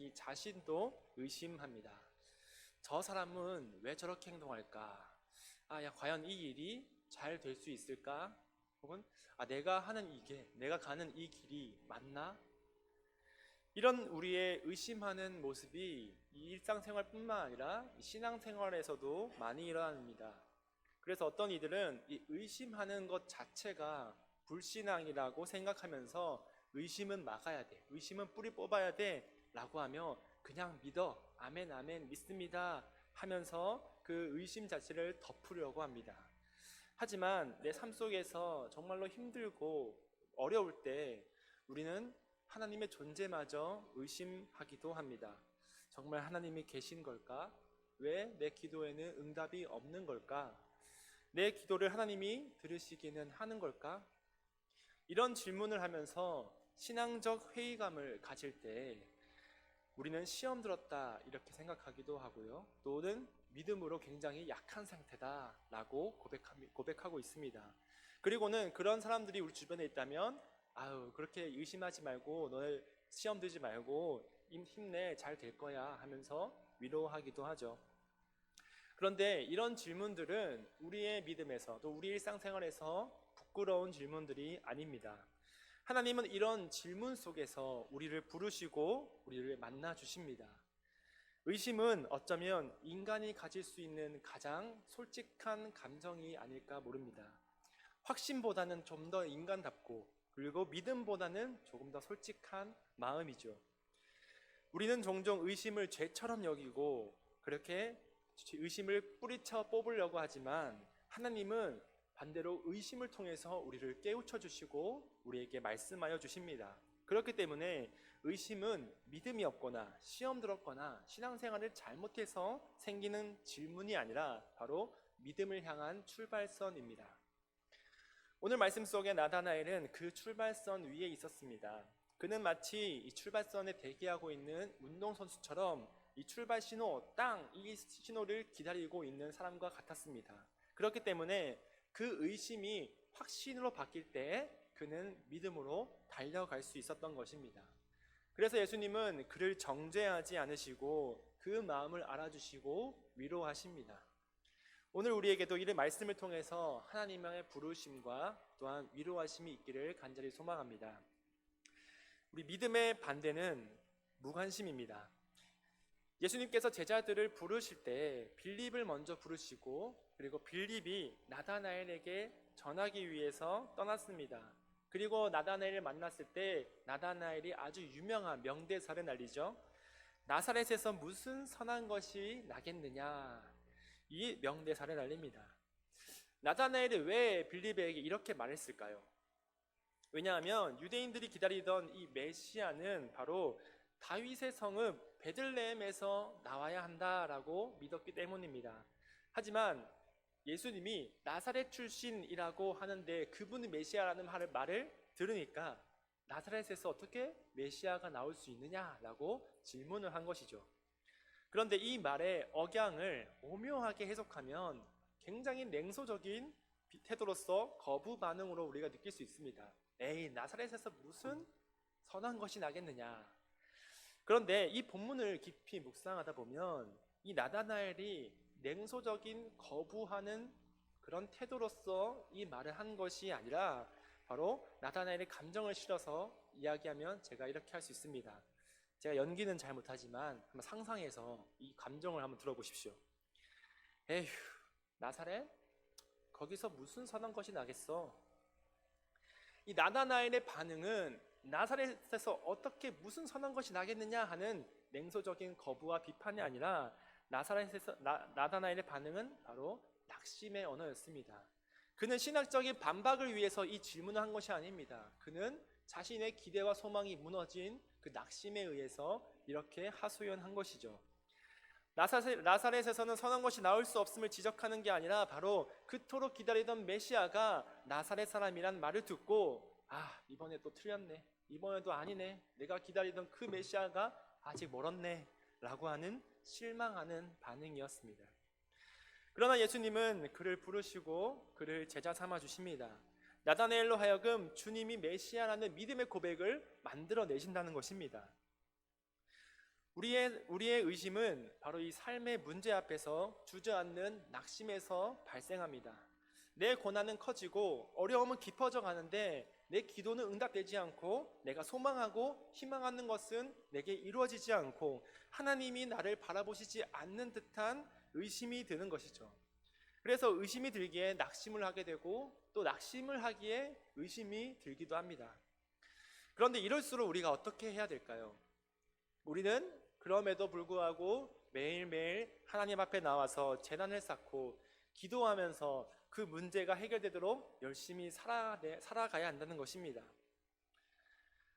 이 자신도 의심합니다. 저 사람은 왜 저렇게 행동할까? 야, 과연 이 일이 잘 될 수 있을까? 혹은 내가 가는 이 길이 맞나? 이런 우리의 의심하는 모습이 이 일상생활뿐만 아니라 이 신앙생활에서도 많이 일어납니다. 그래서 어떤 이들은 이 의심하는 것 자체가 불신앙이라고 생각하면서 의심은 막아야 돼, 의심은 뿌리 뽑아야 돼 라고 하며 그냥 믿어, 아멘 아멘 믿습니다 하면서 그 의심 자체를 덮으려고 합니다. 하지만 내 삶 속에서 정말로 힘들고 어려울 때 우리는 하나님의 존재마저 의심하기도 합니다. 정말 하나님이 계신 걸까? 왜 내 기도에는 응답이 없는 걸까? 내 기도를 하나님이 들으시기는 하는 걸까? 이런 질문을 하면서 신앙적 회의감을 가질 때 우리는 시험 들었다 이렇게 생각하기도 하고요. 또는 믿음으로 굉장히 약한 상태다라고 고백하고 있습니다. 그리고는 그런 사람들이 우리 주변에 있다면 그렇게 의심하지 말고 너네 시험 들지 말고 힘내 잘 될 거야 하면서 위로하기도 하죠. 그런데 이런 질문들은 우리의 믿음에서 또 우리 일상생활에서 부끄러운 질문들이 아닙니다. 하나님은 이런 질문 속에서 우리를 부르시고 우리를 만나 주십니다. 의심은 어쩌면 인간이 가질 수 있는 가장 솔직한 감정이 아닐까 모릅니다. 확신보다는 좀 더 인간답고 그리고 믿음보다는 조금 더 솔직한 마음이죠. 우리는 종종 의심을 죄처럼 여기고 그렇게 의심을 뿌리쳐 뽑으려고 하지만 하나님은 반대로 의심을 통해서 우리를 깨우쳐 주시고 우리에게 말씀하여 주십니다. 그렇기 때문에 의심은 믿음이 없거나 시험 들었거나 신앙생활을 잘못해서 생기는 질문이 아니라 바로 믿음을 향한 출발선입니다. 오늘 말씀 속에 나다나엘은 그 출발선 위에 있었습니다. 그는 마치 이 출발선에 대기하고 있는 운동선수처럼 이 출발 신호, 이 신호를 기다리고 있는 사람과 같았습니다. 그렇기 때문에 그 의심이 확신으로 바뀔 때 그는 믿음으로 달려갈 수 있었던 것입니다. 그래서 예수님은 그를 정죄하지 않으시고 그 마음을 알아주시고 위로하십니다. 오늘 우리에게도 이 말씀을 통해서 하나님의 부르심과 또한 위로하심이 있기를 간절히 소망합니다. 우리 믿음의 반대는 무관심입니다. 예수님께서 제자들을 부르실 때 빌립을 먼저 부르시고 그리고 빌립이 나다나엘에게 전하기 위해서 떠났습니다. 그리고 나다나엘을 만났을 때 나다나엘이 아주 유명한 명대사를 날리죠. 나사렛에서 무슨 선한 것이 나겠느냐, 이 명대사를 날립니다. 나다나엘이 왜 빌립에게 이렇게 말했을까요? 왜냐하면 유대인들이 기다리던 이 메시아는 바로 다윗의 성읍 베들레헴에서 나와야 한다라고 믿었기 때문입니다. 하지만 예수님이 나사렛 출신이라고 하는데 그분이 메시아라는 말을 들으니까 나사렛에서 어떻게 메시아가 나올 수 있느냐라고 질문을 한 것이죠. 그런데 이 말의 억양을 오묘하게 해석하면 굉장히 냉소적인 태도로서 거부 반응으로 우리가 느낄 수 있습니다. 에이, 나사렛에서 무슨 선한 것이 나겠느냐. 그런데 이 본문을 깊이 묵상하다 보면 이 나다나엘이 냉소적인 거부하는 그런 태도로서 이 말을 한 것이 아니라 바로 나다나엘의 감정을 실어서 이야기하면 제가 이렇게 할 수 있습니다. 제가 연기는 잘 못하지만 한번 상상해서 이 감정을 한번 들어보십시오. 에휴, 나사렛? 거기서 무슨 선한 것이 나겠어? 이 나다나엘의 반응은 나사렛에서 어떻게 무슨 선한 것이 나겠느냐 하는 냉소적인 거부와 비판이 아니라 나다나엘의 반응은 바로 낙심의 언어였습니다. 그는 신학적인 반박을 위해서 이 질문을 한 것이 아닙니다. 그는 자신의 기대와 소망이 무너진 그 낙심에 의해서 이렇게 하소연한 것이죠. 나사렛에서는 선한 것이 나올 수 없음을 지적하는 게 아니라 바로 그토록 기다리던 메시아가 나사렛 사람이란 말을 듣고 이번에 또 틀렸네, 이번에도 아니네, 내가 기다리던 그 메시아가 아직 멀었네 라고 하는 실망하는 반응이었습니다. 그러나 예수님은 그를 부르시고 그를 제자 삼아 주십니다. 나다나엘로 하여금 주님이 메시아라는 믿음의 고백을 만들어내신다는 것입니다. 우리의 의심은 바로 이 삶의 문제 앞에서 주저앉는 낙심에서 발생합니다. 내 고난은 커지고 어려움은 깊어져 가는데 내 기도는 응답되지 않고 내가 소망하고 희망하는 것은 내게 이루어지지 않고 하나님이 나를 바라보시지 않는 듯한 의심이 드는 것이죠. 그래서 의심이 들기에 낙심을 하게 되고 또 낙심을 하기에 의심이 들기도 합니다. 그런데 이럴수록 우리가 어떻게 해야 될까요? 우리는 그럼에도 불구하고 매일매일 하나님 앞에 나와서 재단을 쌓고 기도하면서 그 문제가 해결되도록 열심히 살아가야 한다는 것입니다.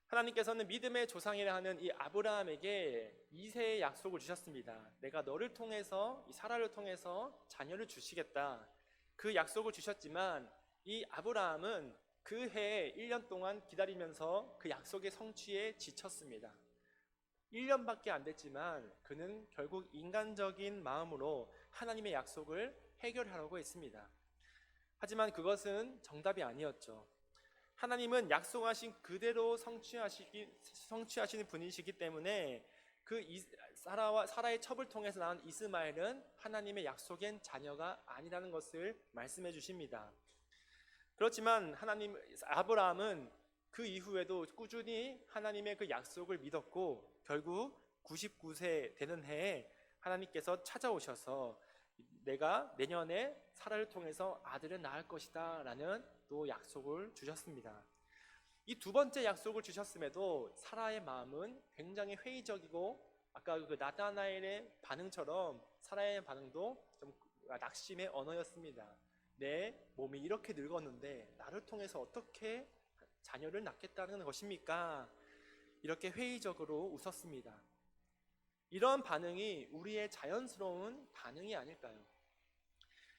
하나님께서는 믿음의 조상이라 하는 이 아브라함에게 2세의 약속을 주셨습니다. 내가 너를 통해서, 이 사라를 통해서 자녀를 주시겠다. 그 약속을 주셨지만 이 아브라함은 그 해에 1년 동안 기다리면서 그 약속의 성취에 지쳤습니다. 1년밖에 안 됐지만 그는 결국 인간적인 마음으로 하나님의 약속을 해결하려고 했습니다. 하지만 그것은 정답이 아니었죠. 하나님은 약속하신 그대로 성취하시는 분이시기 때문에 그 사라의 첩을 통해서 나온 이스마엘은 하나님의 약속엔 자녀가 아니라는 것을 말씀해 주십니다. 그렇지만 아브라함은 그 이후에도 꾸준히 하나님의 그 약속을 믿었고 결국 99세 되는 해에 하나님께서 찾아오셔서 내가 내년에 사라를 통해서 아들을 낳을 것이다 라는 또 약속을 주셨습니다. 이 두 번째 약속을 주셨음에도 사라의 마음은 굉장히 회의적이고 아까 그 나다나엘의 반응처럼 사라의 반응도 좀 낙심의 언어였습니다. 내 몸이 이렇게 늙었는데 나를 통해서 어떻게 자녀를 낳겠다는 것입니까? 이렇게 회의적으로 웃었습니다. 이런 반응이 우리의 자연스러운 반응이 아닐까요?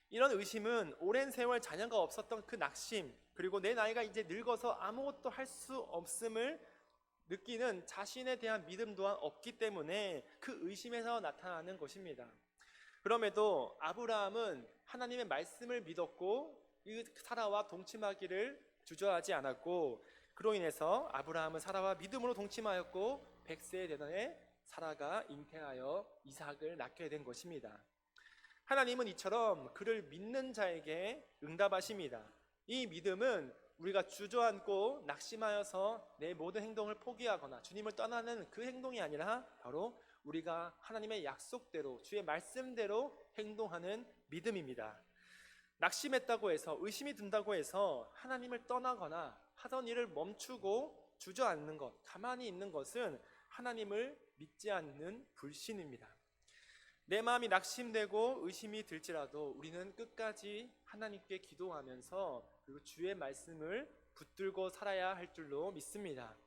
이런 의심은 오랜 세월 자녀가 없었던 그 낙심, 그리고 내 나이가 이제 늙어서 아무것도 할 수 없음을 느끼는 자신에 대한 믿음 또한 없기 때문에 그 의심에서 나타나는 것입니다. 그럼에도 아브라함은 하나님의 말씀을 믿었고 이 사라와 동침하기를 주저하지 않았고 그로 인해서 아브라함은 사라와 믿음으로 동침하였고 100세에 되던 해 사라가 잉태하여 이삭을 낳게 된 것입니다. 하나님은 이처럼 그를 믿는 자에게 응답하십니다. 이 믿음은 우리가 주저앉고 낙심하여서 내 모든 행동을 포기하거나 주님을 떠나는 그 행동이 아니라 바로 우리가 하나님의 약속대로 주의 말씀대로 행동하는 믿음입니다. 낙심했다고 해서 의심이 든다고 해서 하나님을 떠나거나 하던 일을 멈추고 주저앉는 것, 가만히 있는 것은 하나님을 믿지 않는 불신입니다. 내 마음이 낙심되고 의심이 들지라도 우리는 끝까지 하나님께 기도하면서 그리고 주의 말씀을 붙들고 살아야 할 줄로 믿습니다.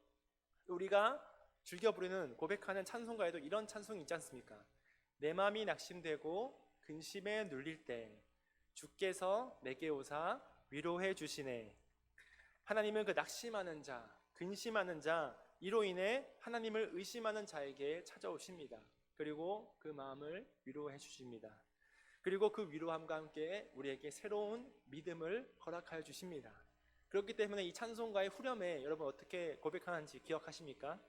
우리가 즐겨 부르는 고백하는 찬송가에도 이런 찬송이 있지 않습니까? 내 마음이 낙심되고 근심에 눌릴 때 주께서 내게 오사 위로해 주시네. 하나님은 그 낙심하는 자, 근심하는 자, 이로 인해 하나님을 의심하는 자에게 찾아오십니다. 그리고 그 마음을 위로해 주십니다. 그리고 그 위로함과 함께 우리에게 새로운 믿음을 허락하여 주십니다. 그렇기 때문에 이 찬송가의 후렴에 여러분 어떻게 고백하는지 기억하십니까?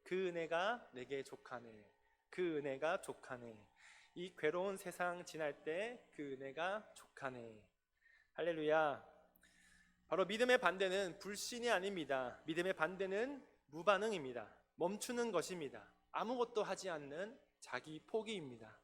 그 은혜가 내게 족하네. 그 은혜가 족하네. 이 괴로운 세상 지날 때 그 은혜가 족하네. 할렐루야. 바로 믿음의 반대는 불신이 아닙니다. 믿음의 반대는 무반응입니다. 멈추는 것입니다. 아무것도 하지 않는 자기 포기입니다.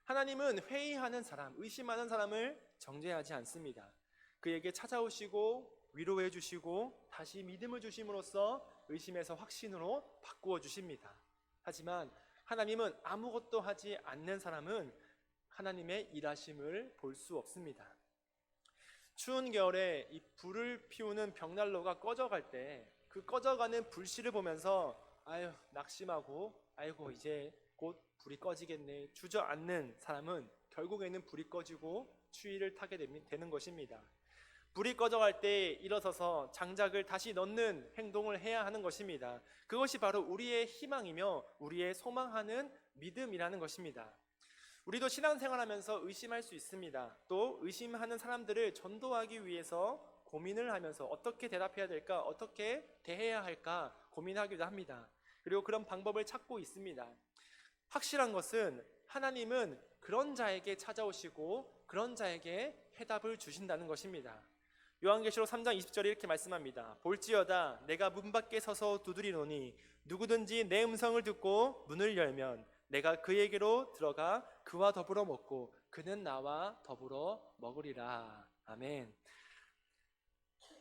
하나님은 회의하는 사람, 의심하는 사람을 정죄하지 않습니다. 그에게 찾아오시고 위로해 주시고 다시 믿음을 주심으로써 의심에서 확신으로 바꾸어 주십니다. 하지만 하나님은 아무것도 하지 않는 사람은 하나님의 일하심을 볼 수 없습니다. 추운 겨울에 이 불을 피우는 벽난로가 꺼져갈 때 그 꺼져가는 불씨를 보면서 아유 낙심하고 아이고 이제 곧 불이 꺼지겠네 주저앉는 사람은 결국에는 불이 꺼지고 추위를 타게 되는 것입니다. 불이 꺼져갈 때 일어서서 장작을 다시 넣는 행동을 해야 하는 것입니다. 그것이 바로 우리의 희망이며 우리의 소망하는 믿음이라는 것입니다. 우리도 신앙생활하면서 의심할 수 있습니다. 또 의심하는 사람들을 전도하기 위해서 고민을 하면서 어떻게 대답해야 될까, 어떻게 대해야 할까 고민하기도 합니다. 그리고 그런 방법을 찾고 있습니다. 확실한 것은 하나님은 그런 자에게 찾아오시고 그런 자에게 해답을 주신다는 것입니다. 요한계시록 3장 20절에 이렇게 말씀합니다. 볼지어다 내가 문 밖에 서서 두드리노니 누구든지 내 음성을 듣고 문을 열면 내가 그에게로 들어가 그와 더불어 먹고 그는 나와 더불어 먹으리라. 아멘.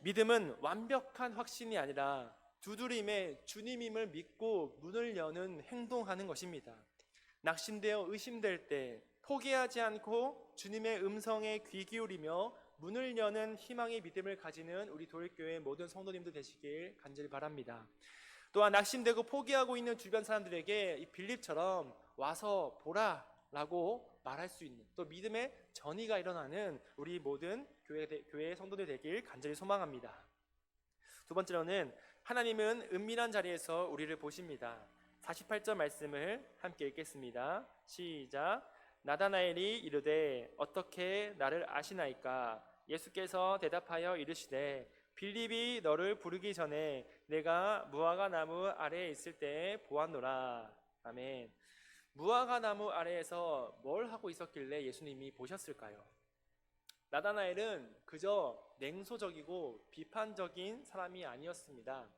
믿음은 완벽한 확신이 아니라 두드림에 주님임을 믿고 문을 여는 행동하는 것입니다. 낙심되어 의심될 때 포기하지 않고 주님의 음성에 귀 기울이며 문을 여는 희망의 믿음을 가지는 우리 도일교회 모든 성도님들 되시길 간절히 바랍니다. 또한 낙심되고 포기하고 있는 주변 사람들에게 이 빌립처럼 와서 보라 라고 말할 수 있는, 또 믿음의 전이가 일어나는 우리 모든 교회 성도들 되길 간절히 소망합니다. 두 번째로는 하나님은 은밀한 자리에서 우리를 보십니다. 48절 말씀을 함께 읽겠습니다. 시작. 나다나엘이 이르되 어떻게 나를 아시나이까? 예수께서 대답하여 이르시되 빌립이 너를 부르기 전에 내가 무화과 나무 아래에 있을 때 보았노라. 아멘. 무화과 나무 아래에서 뭘 하고 있었길래 예수님이 보셨을까요? 나다나엘은 그저 냉소적이고 비판적인 사람이 아니었습니다.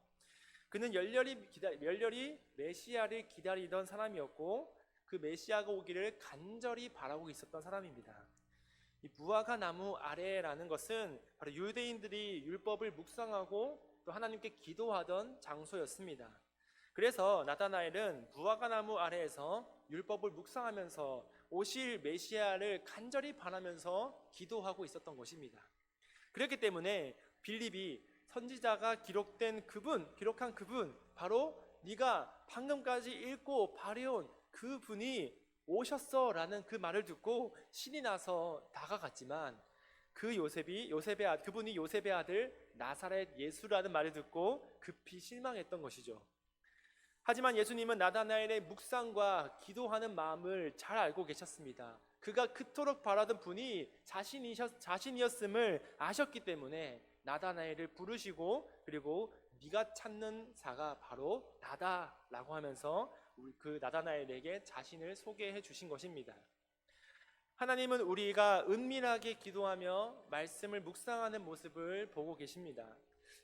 그는 열렬히 메시아를 기다리던 사람이었고 그 메시아가 오기를 간절히 바라고 있었던 사람입니다. 이 무화과 나무 아래라는 것은 바로 유대인들이 율법을 묵상하고 또 하나님께 기도하던 장소였습니다. 그래서 나다나엘은 무화과 나무 아래에서 율법을 묵상하면서 오실 메시아를 간절히 바라면서 기도하고 있었던 것입니다. 그렇기 때문에 빌립이 선지자가 기록한 그분 바로 네가 방금까지 읽고 발해온 그분이 오셨어 라는 그 말을 듣고 신이 나서 다가갔지만 그분이 요셉의 아들 나사렛 예수라는 말을 듣고 급히 실망했던 것이죠. 하지만 예수님은 나다나엘의 묵상과 기도하는 마음을 잘 알고 계셨습니다. 그가 그토록 바라던 분이 자신이었음을 아셨기 때문에 나다나엘을 부르시고 그리고 네가 찾는 자가 바로 나다라고 하면서 그 나다나엘에게 자신을 소개해 주신 것입니다. 하나님은 우리가 은밀하게 기도하며 말씀을 묵상하는 모습을 보고 계십니다.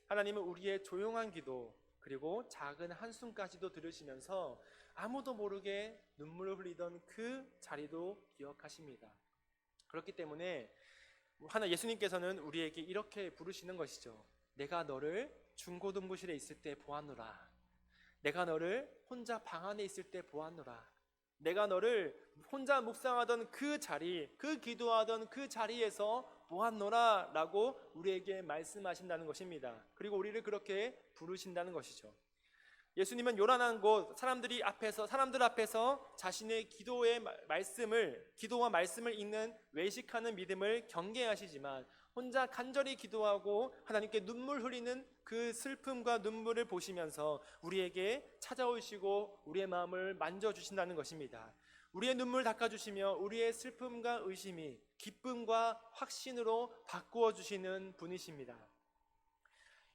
하나님은 우리의 조용한 기도 그리고 작은 한숨까지도 들으시면서 아무도 모르게 눈물을 흘리던 그 자리도 기억하십니다. 그렇기 때문에 예수님께서는 우리에게 이렇게 부르시는 것이죠. 내가 너를 중고등부실에 있을 때 보았노라. 내가 너를 혼자 방 안에 있을 때 보았노라. 내가 너를 혼자 묵상하던 그 자리, 그 기도하던 그 자리에서 보았노라 라고 우리에게 말씀하신다는 것입니다. 그리고 우리를 그렇게 부르신다는 것이죠. 예수님은 요란한 곳 사람들 앞에서 자신의 기도와 말씀을 읽는 외식하는 믿음을 경계하시지만 혼자 간절히 기도하고 하나님께 눈물 흘리는 그 슬픔과 눈물을 보시면서 우리에게 찾아오시고 우리의 마음을 만져주신다는 것입니다. 우리의 눈물 닦아주시며 우리의 슬픔과 의심이 기쁨과 확신으로 바꾸어 주시는 분이십니다.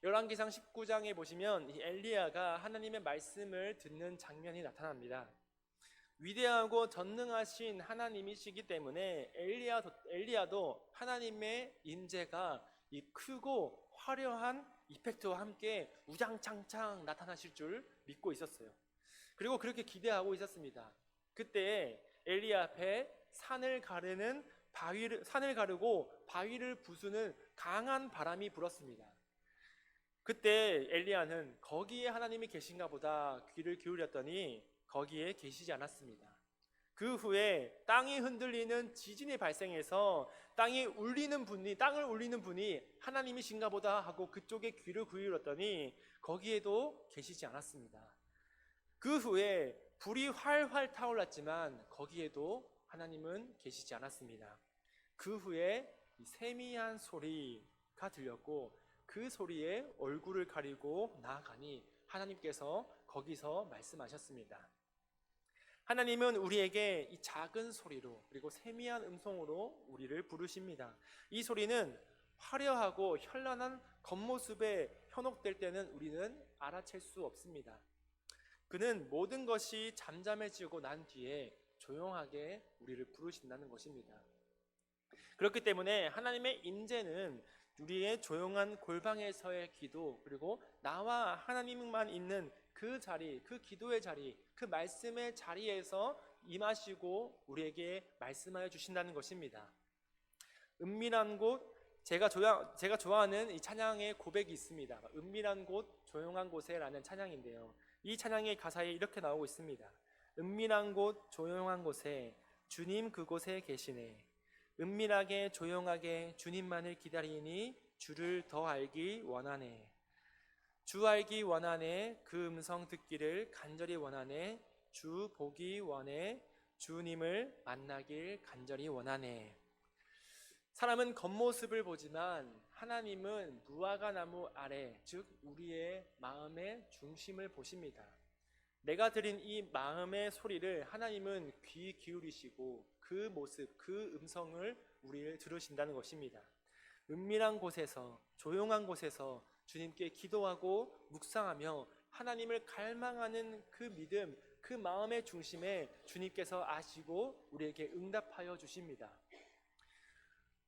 열왕기상 19장에 보시면 이 엘리야가 하나님의 말씀을 듣는 장면이 나타납니다. 위대하고 전능하신 하나님이시기 때문에 엘리야도 하나님의 임재가 이 크고 화려한 이펙트와 함께 우장창창 나타나실 줄 믿고 있었어요. 그리고 그렇게 기대하고 있었습니다. 그때 엘리야 앞에 산을 가르고 바위를 부수는 강한 바람이 불었습니다. 그때 엘리야는 거기에 하나님이 계신가 보다 귀를 기울였더니 거기에 계시지 않았습니다. 그 후에 땅이 흔들리는 지진이 발생해서 땅을 울리는 분이 하나님이신가 보다 하고 그쪽에 귀를 기울였더니 거기에도 계시지 않았습니다. 그 후에 불이 활활 타올랐지만 거기에도 하나님은 계시지 않았습니다. 그 후에 세미한 소리가 들렸고 그 소리에 얼굴을 가리고 나아가니 하나님께서 거기서 말씀하셨습니다. 하나님은 우리에게 이 작은 소리로 그리고 세미한 음성으로 우리를 부르십니다. 이 소리는 화려하고 현란한 겉모습에 현혹될 때는 우리는 알아챌 수 없습니다. 그는 모든 것이 잠잠해지고 난 뒤에 조용하게 우리를 부르신다는 것입니다. 그렇기 때문에 하나님의 임재는 우리의 조용한 골방에서의 기도, 그리고 나와 하나님만 있는 그 자리, 그 기도의 자리, 그 말씀의 자리에서 임하시고 우리에게 말씀하여 주신다는 것입니다. 은밀한 곳, 제가 좋아하는 이 찬양의 고백이 있습니다. 은밀한 곳, 조용한 곳에라는 찬양인데요. 이 찬양의 가사에 이렇게 나오고 있습니다. 은밀한 곳, 조용한 곳에 주님 그곳에 계시네. 은밀하게 조용하게 주님만을 기다리니 주를 더 알기 원하네. 주 알기 원하네. 그 음성 듣기를 간절히 원하네. 주 보기 원해. 주님을 만나길 간절히 원하네. 사람은 겉모습을 보지만 하나님은 무화과 나무 아래, 즉 우리의 마음의 중심을 보십니다. 내가 드린 이 마음의 소리를 하나님은 귀 기울이시고 그 모습, 그 음성을 우리를 들으신다는 것입니다. 은밀한 곳에서, 조용한 곳에서 주님께 기도하고 묵상하며 하나님을 갈망하는 그 믿음, 그 마음의 중심에 주님께서 아시고 우리에게 응답하여 주십니다.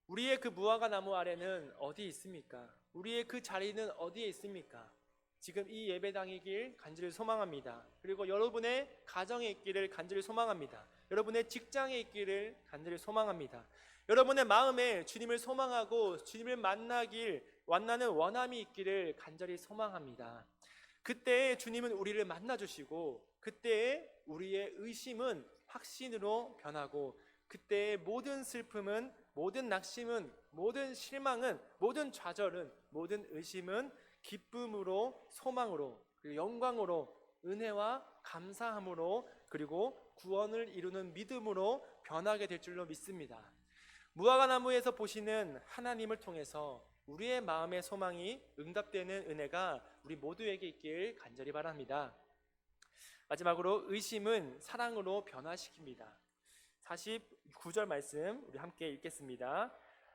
우리의 그 무화과 나무 아래는 어디 있습니까? 우리의 그 자리는 어디에 있습니까? 지금 이 예배당이길 간절히 소망합니다. 그리고 여러분의 가정에 있기를 간절히 소망합니다. 여러분의 직장에 있기를 간절히 소망합니다. 여러분의 마음에 주님을 소망하고 주님을 만나는 원함이 있기를 간절히 소망합니다. 그때 주님은 우리를 만나주시고 그때 우리의 의심은 확신으로 변하고 그때 모든 슬픔은, 모든 낙심은, 모든 실망은, 모든 좌절은, 모든 의심은 기쁨으로, 소망으로, 그리고 영광으로, 은혜와 감사함으로, 그리고 구원을 이루는 믿음으로 변하게 될 줄로 믿습니다. 무화과 나무에서 보시는 하나님을 통해서 우리의 마음의 소망이 응답되는 은혜가 우리 모두에게 있길 간절히 바랍니다. 마지막으로 의심은 사랑으로 변화시킵니다. 49절 말씀 우리 함께 읽겠습니다.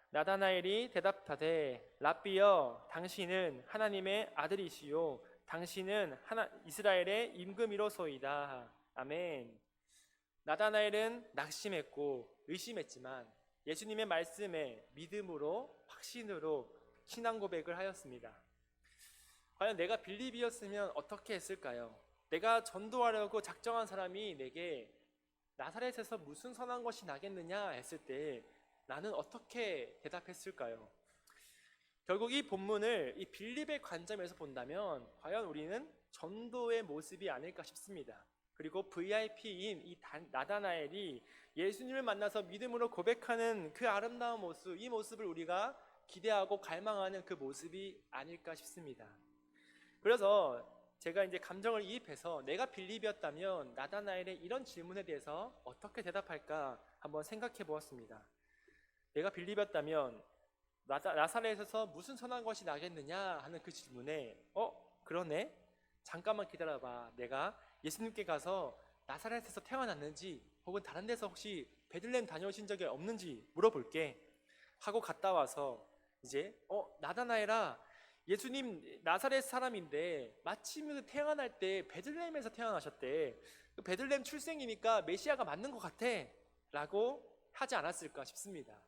나다나엘이 대답하되 랍비여 당신은 하나님의 아들이시요 당신은 이스라엘의 임금이로소이다. 아멘. 나다나엘은 낙심했고 의심했지만 예수님의 말씀에 믿음으로 확신으로 신앙 고백을 하였습니다. 과연 내가 빌립이었으면 어떻게 했을까요? 내가 전도하려고 작정한 사람이 내게 나사렛에서 무슨 선한 것이 나겠느냐 했을 때 나는 어떻게 대답했을까요? 결국 이 본문을 이 빌립의 관점에서 본다면 과연 우리는 전도의 모습이 아닐까 싶습니다. 그리고 VIP인 이 나다나엘이 예수님을 만나서 믿음으로 고백하는 그 아름다운 모습, 이 모습을 우리가 기대하고 갈망하는 그 모습이 아닐까 싶습니다. 그래서 제가 이제 감정을 이입해서 내가 빌립이었다면 나다나엘의 이런 질문에 대해서 어떻게 대답할까 한번 생각해 보았습니다. 내가 빌립이었다면 나사렛에서 무슨 선한 것이 나겠느냐 하는 그 질문에 그러네? 잠깐만 기다려봐. 내가 예수님께 가서 나사렛에서 태어났는지 혹은 다른 데서 혹시 베들레헴 다녀오신 적이 없는지 물어볼게 하고 갔다 와서 이제 나다나엘아, 예수님 나사렛 사람인데 마침 태어날 때 베들레헴에서 태어나셨대. 베들레헴 출생이니까 메시아가 맞는 것 같아 라고 하지 않았을까 싶습니다.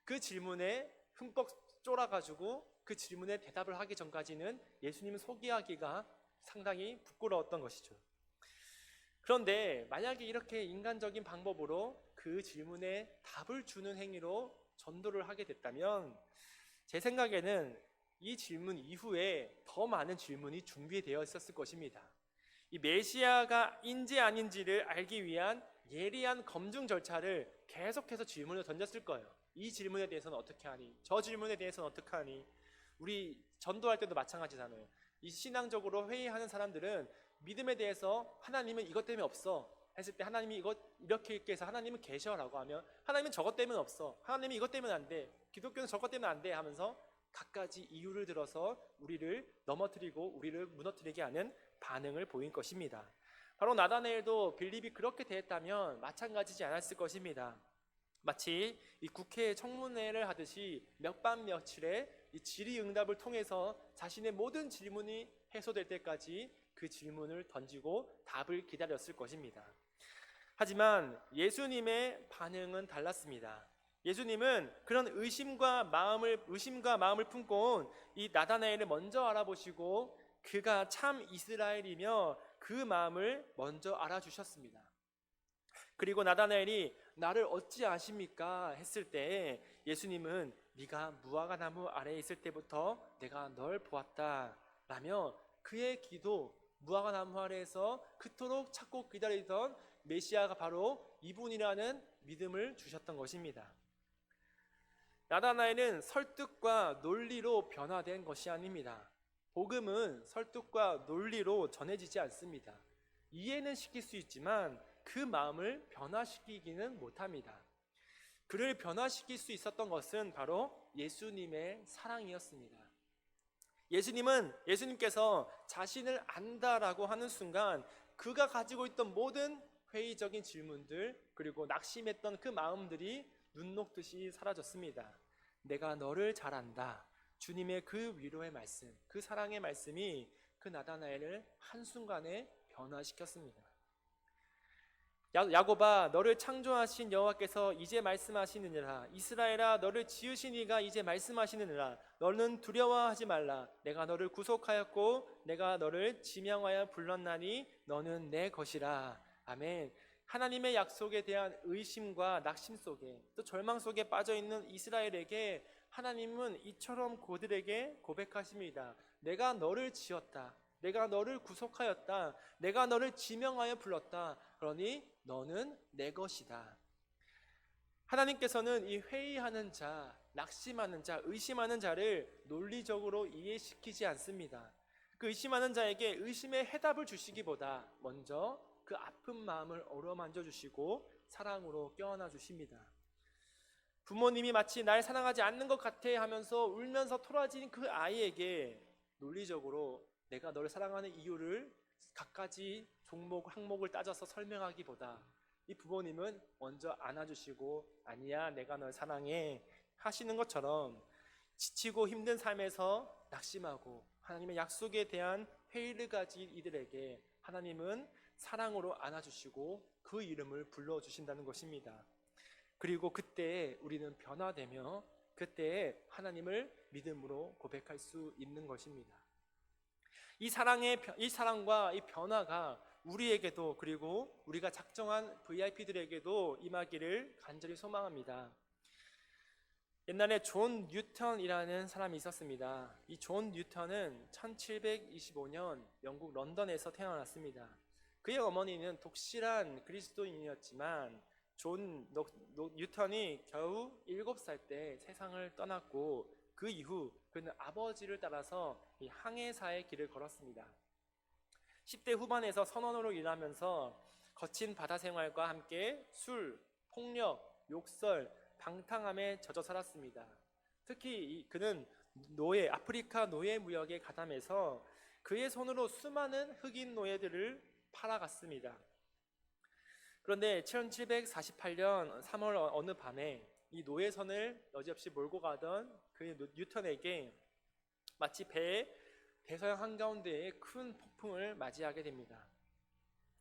그 질문에 흠뻑 쫄아가지고 그 질문에 대답을 하기 전까지는 예수님을 소개하기가 상당히 부끄러웠던 것이죠. 그런데 만약에 이렇게 인간적인 방법으로 그 질문에 답을 주는 행위로 전도를 하게 됐다면 제 생각에는 이 질문 이후에 더 많은 질문이 준비되어 있었을 것입니다. 이 메시아가 인지 아닌지를 알기 위한 예리한 검증 절차를 계속해서 질문을 던졌을 거예요. 이 질문에 대해서는 어떻게 하니? 저 질문에 대해서는 어떻게 하니? 우리 전도할 때도 마찬가지잖아요. 이 신앙적으로 회의하는 사람들은 믿음에 대해서 하나님은 이것 때문에 없어 했을 때 하나님이 이렇게 해서 하나님은 계셔라고 하면 하나님은 저것 때문에 없어, 하나님이 이것 때문에 안 돼, 기독교는 저것 때문에 안 돼 하면서 갖가지 이유를 들어서 우리를 넘어뜨리고 우리를 무너뜨리게 하는 반응을 보인 것입니다. 바로 나다나엘도 빌립이 그렇게 대했다면 마찬가지지 않았을 것입니다. 마치 이 국회 청문회를 하듯이 몇 밤 며칠의 이 질의응답을 통해서 자신의 모든 질문이 해소될 때까지 그 질문을 던지고 답을 기다렸을 것입니다. 하지만 예수님의 반응은 달랐습니다. 예수님은 그런 의심과 마음을 품고 온 이 나다나엘을 먼저 알아보시고 그가 참 이스라엘이며 그 마음을 먼저 알아주셨습니다. 그리고 나다나엘이 나를 어찌 아십니까? 했을 때 예수님은 네가 무화과 나무 아래에 있을 때부터 내가 널 보았다 라며 그의 기도, 무화과 나무 아래에서 그토록 찾고 기다리던 메시아가 바로 이분이라는 믿음을 주셨던 것입니다. 나다나엘은 설득과 논리로 변화된 것이 아닙니다. 복음은 설득과 논리로 전해지지 않습니다. 이해는 시킬 수 있지만 그 마음을 변화시키기는 못합니다. 그를 변화시킬 수 있었던 것은 바로 예수님의 사랑이었습니다. 예수님께서 자신을 안다라고 하는 순간 그가 가지고 있던 모든 회의적인 질문들 그리고 낙심했던 그 마음들이 눈 녹듯이 사라졌습니다. 내가 너를 잘 안다. 주님의 그 위로의 말씀, 그 사랑의 말씀이 그 나다나엘을 한순간에 변화시켰습니다. 야곱아 너를 창조하신 여호와께서 이제 말씀하시느니라. 이스라엘아 너를 지으신 이가 이제 말씀하시느니라. 너는 두려워하지 말라. 내가 너를 구속하였고 내가 너를 지명하여 불렀나니 너는 내 것이라. 아멘. 하나님의 약속에 대한 의심과 낙심 속에 또 절망 속에 빠져있는 이스라엘에게 하나님은 이처럼 그들에게 고백하십니다. 내가 너를 지었다. 내가 너를 구속하였다. 내가 너를 지명하여 불렀다. 그러니 너는 내 것이다. 하나님께서는 이 회의하는 자, 낙심하는 자, 의심하는 자를 논리적으로 이해시키지 않습니다. 그 의심하는 자에게 의심의 해답을 주시기보다 먼저 그 아픈 마음을 어루만져 주시고 사랑으로 껴안아 주십니다. 부모님이 마치 날 사랑하지 않는 것 같아 하면서 울면서 토라진 그 아이에게 논리적으로 내가 너를 사랑하는 이유를 갖가지 종목 항목을 따져서 설명하기보다 이 부모님은 먼저 안아주시고 아니야 내가 널 사랑해 하시는 것처럼 지치고 힘든 삶에서 낙심하고 하나님의 약속에 대한 회의를 가진 이들에게 하나님은 사랑으로 안아주시고 그 이름을 불러주신다는 것입니다. 그리고 그때 우리는 변화되며 그때 하나님을 믿음으로 고백할 수 있는 것입니다. 이 사랑과 이 변화가 우리에게도 그리고 우리가 작정한 VIP들에게도 임하기를 간절히 소망합니다. 옛날에 존 뉴턴이라는 사람이 있었습니다. 이 존 뉴턴은 1725년 영국 런던에서 태어났습니다. 그의 어머니는 독실한 그리스도인이었지만 존 뉴턴이 겨우 7살 때 세상을 떠났고 그 이후 그는 아버지를 따라서 이 항해사의 길을 걸었습니다. 10대 후반에서 선원으로 일하면서 거친 바다 생활과 함께 술, 폭력, 욕설, 방탕함에 젖어 살았습니다. 특히 그는 아프리카 노예 무역에 가담해서 그의 손으로 수많은 흑인 노예들을 팔아갔습니다. 그런데 1748년 3월 어느 밤에 이 노예선을 여지없이 몰고 가던 그 뉴턴에게 마치 배의 대서양 한가운데에 큰 폭풍을 맞이하게 됩니다.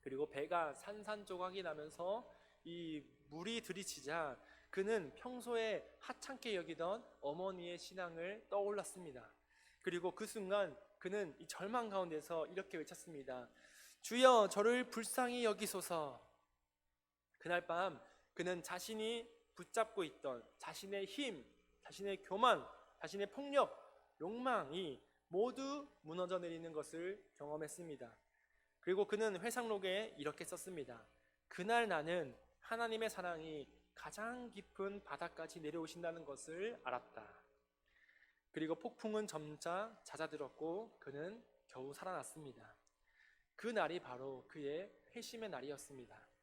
그리고 배가 산산조각이 나면서 이 물이 들이치자 그는 평소에 하찮게 여기던 어머니의 신앙을 떠올랐습니다. 그리고 그 순간 그는 이 절망 가운데서 이렇게 외쳤습니다. 주여 저를 불쌍히 여기소서. 그날 밤 그는 자신이 붙잡고 있던 자신의 힘, 자신의 교만, 자신의 폭력, 욕망이 모두 무너져 내리는 것을 경험했습니다. 그리고 그는 회상록에 이렇게 썼습니다. 그날 나는 하나님의 사랑이 가장 깊은 바다까지 내려오신다는 것을 알았다. 그리고 폭풍은 점차 잦아들었고 그는 겨우 살아났습니다. 그 날이 바로 그의 회심의 날이었습니다.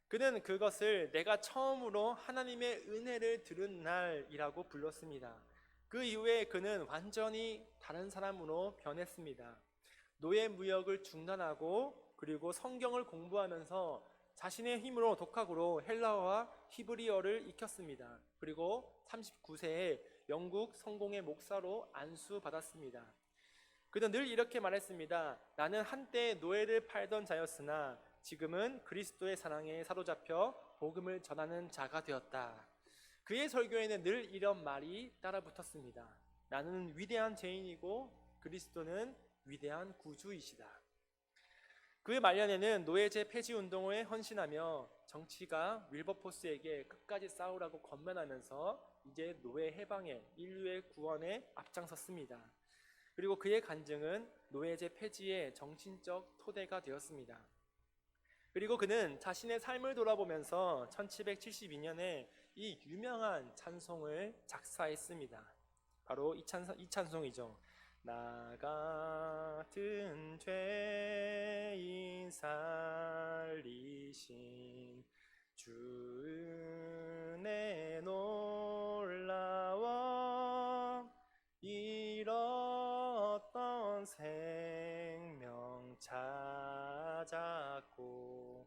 그는 그것을 내가 처음으로 하나님의 은혜를 들은 날이라고 불렀습니다. 그 이후에 그는 완전히 다른 사람으로 변했습니다. 노예 무역을 중단하고 그리고 성경을 공부하면서 자신의 힘으로 독학으로 헬라어와 히브리어를 익혔습니다. 그리고 39세에 영국 성공의 목사로 안수받았습니다. 그는 늘 이렇게 말했습니다. 나는 한때 노예를 팔던 자였으나 지금은 그리스도의 사랑에 사로잡혀 복음을 전하는 자가 되었다. 그의 설교에는 늘 이런 말이 따라붙었습니다. 나는 위대한 죄인이고 그리스도는 위대한 구주이시다. 그의 말년에는 노예제 폐지 운동에 헌신하며 정치가 윌버포스에게 끝까지 싸우라고 권면하면서 이제 노예 해방에, 인류의 구원에 앞장섰습니다. 그리고 그의 간증은 노예제 폐지의 정신적 토대가 되었습니다. 그리고 그는 자신의 삶을 돌아보면서 1772년에 이 유명한 찬송을 작사했습니다. 바로 이 찬송이죠. 나 같은 죄인 살리신 주 은혜 놀라워 잃었던 생명 찾았고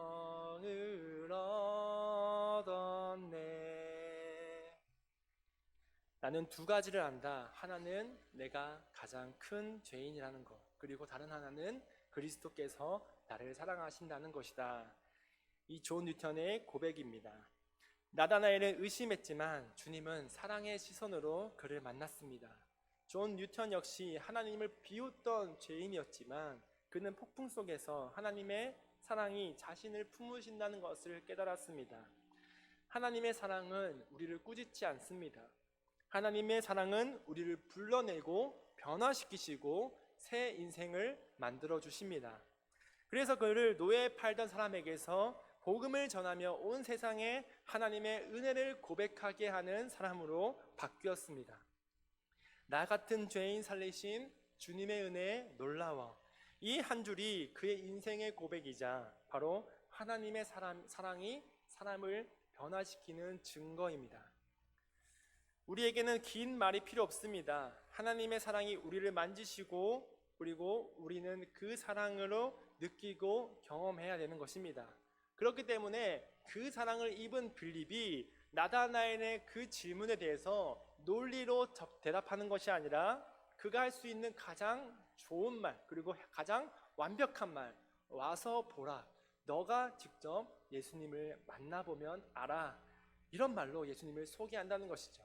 광명을 얻었네. 나는 두 가지를 안다. 하나는 내가 가장 큰 죄인이라는 것, 그리고 다른 하나는 그리스도께서 나를 사랑하신다는 것이다. 이 존 뉴턴의 고백입니다. 나다나엘은 의심했지만 주님은 사랑의 시선으로 그를 만났습니다. 존 뉴턴 역시 하나님을 비웃던 죄인이었지만 그는 폭풍 속에서 하나님의 사랑이 자신을 품으신다는 것을 깨달았습니다. 하나님의 사랑은 우리를 꾸짖지 않습니다. 하나님의 사랑은 우리를 불러내고 변화시키시고 새 인생을 만들어 주십니다. 그래서 그를 노예에 팔던 사람에게서 복음을 전하며 온 세상에 하나님의 은혜를 고백하게 하는 사람으로 바뀌었습니다. 나 같은 죄인 살리신 주님의 은혜에 놀라워. 이 한 줄이 그의 인생의 고백이자 바로 하나님의 사랑이 사람을 변화시키는 증거입니다. 우리에게는 긴 말이 필요 없습니다. 하나님의 사랑이 우리를 만지시고 그리고 우리는 그 사랑으로 느끼고 경험해야 되는 것입니다. 그렇기 때문에 그 사랑을 입은 빌립이 나다나엘의 그 질문에 대해서 논리로 대답하는 것이 아니라 그가 할 수 있는 가장 좋은 말, 그리고 가장 완벽한 말, 와서 보라. 너가 직접 예수님을 만나보면 알아. 이런 말로 예수님을 소개한다는 것이죠.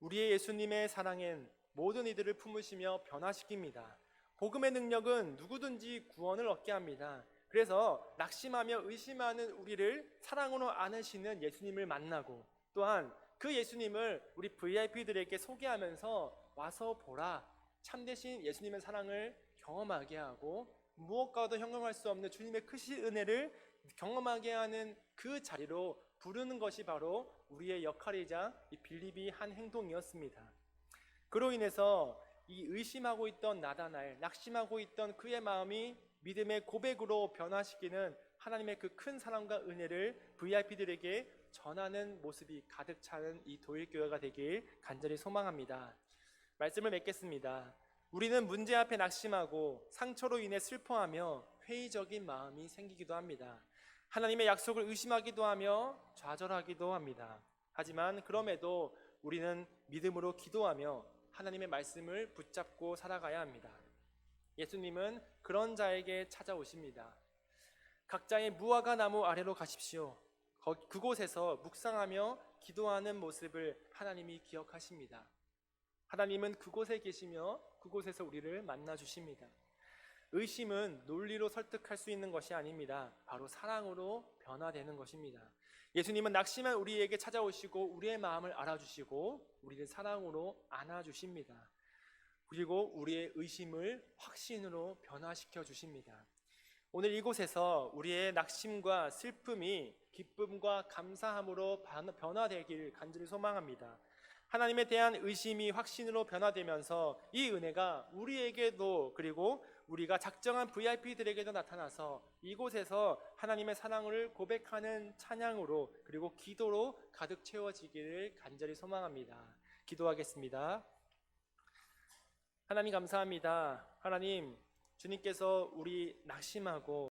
우리의 예수님의 사랑은 모든 이들을 품으시며 변화시킵니다. 복음의 능력은 누구든지 구원을 얻게 합니다. 그래서 낙심하며 의심하는 우리를 사랑으로 안으시는 예수님을 만나고 또한 그 예수님을 우리 VIP들에게 소개하면서 와서 보라. 참되신 예수님의 사랑을 경험하게 하고 무엇과도 형용할 수 없는 주님의 크신 은혜를 경험하게 하는 그 자리로 부르는 것이 바로 우리의 역할이자 이 빌립이 한 행동이었습니다. 그로 인해서 이 의심하고 있던 나다나엘, 낙심하고 있던 그의 마음이 믿음의 고백으로 변화시키는 하나님의 그 큰 사랑과 은혜를 VIP들에게 전하는 모습이 가득 차는 이 도일교회가 되길 간절히 소망합니다. 말씀을 맺겠습니다. 우리는 문제 앞에 낙심하고 상처로 인해 슬퍼하며 회의적인 마음이 생기기도 합니다. 하나님의 약속을 의심하기도 하며 좌절하기도 합니다. 하지만 그럼에도 우리는 믿음으로 기도하며 하나님의 말씀을 붙잡고 살아가야 합니다. 예수님은 그런 자에게 찾아오십니다. 각자의 무화과 나무 아래로 가십시오. 그곳에서 묵상하며 기도하는 모습을 하나님이 기억하십니다. 하나님은 그곳에 계시며 그곳에서 우리를 만나 주십니다. 의심은 논리로 설득할 수 있는 것이 아닙니다. 바로 사랑으로 변화되는 것입니다. 예수님은 낙심한 우리에게 찾아오시고 우리의 마음을 알아주시고 우리를 사랑으로 안아주십니다. 그리고 우리의 의심을 확신으로 변화시켜 주십니다. 오늘 이곳에서 우리의 낙심과 슬픔이 기쁨과 감사함으로 변화되길 간절히 소망합니다. 하나님에 대한 의심이 확신으로 변화되면서 이 은혜가 우리에게도 그리고 우리가 작정한 VIP들에게도 나타나서 이곳에서 하나님의 사랑을 고백하는 찬양으로 그리고 기도로 가득 채워지기를 간절히 소망합니다. 기도하겠습니다. 하나님 감사합니다. 하나님, 주님께서 우리 낙심하고